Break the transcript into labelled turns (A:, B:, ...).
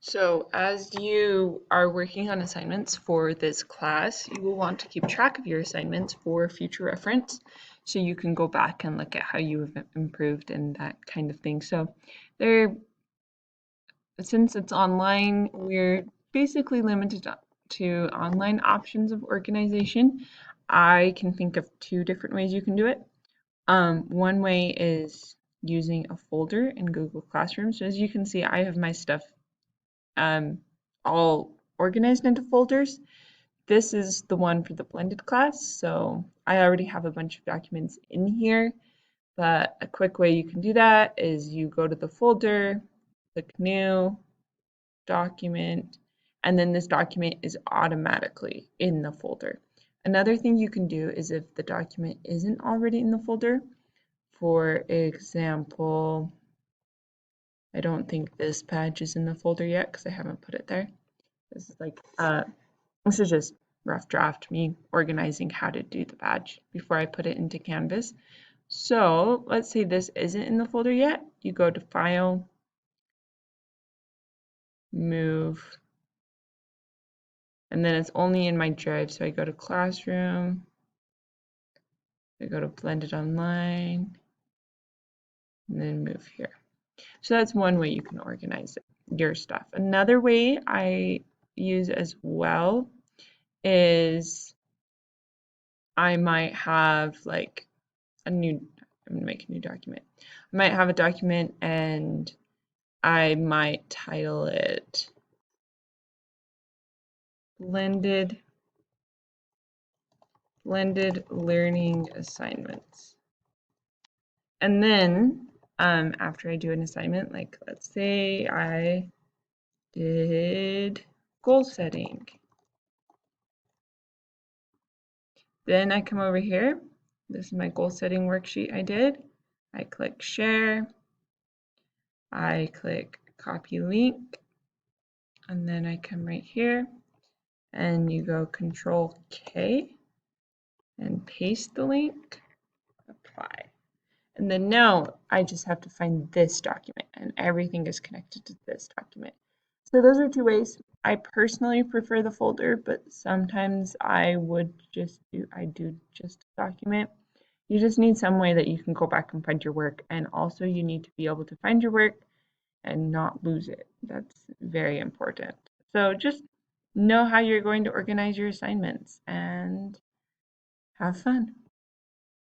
A: So, as you are working on assignments for this class, you will want to keep track of your assignments for future reference so you can go back and look at how you have improved and that kind of thing. So, there, since it's online, we're basically limited to online options of organization. I can think of two different ways you can do it. One way is using a folder in Google Classroom. So, as you can see, I have my stuff um, all organized into folders. This is the one for the blended class, so I already have a bunch of documents in here, but a quick way you can do that is you go to the folder, click New, Document, and then this document is automatically in the folder. Another thing you can do is if the document isn't already in the folder, for example, I don't think this badge is in the folder yet because I haven't put it there. This is like this is just rough draft me organizing how to do the badge before I put it into Canvas. So let's say this isn't in the folder yet. You go to File, Move, and then it's only in my drive. So I go to Classroom, I go to Blended Online, and then move here. So that's one way you can organize it, your stuff. Another way I use as well is I might have like I'm gonna make a new document. I might have a document and I might title it Blended Learning Assignments. And then after I do an assignment, like let's say I did goal setting. Then I come over here. This is my goal setting worksheet I did. I click share. I click copy link. And then I come right here and you go Control K and paste the link, apply. And then now I just have to find this document and everything is connected to this document. So those are two ways. I personally prefer the folder, but sometimes I do just a document. You just need some way that you can go back and find your work. And also you need to be able to find your work and not lose it. That's very important. So just know how you're going to organize your assignments and have fun.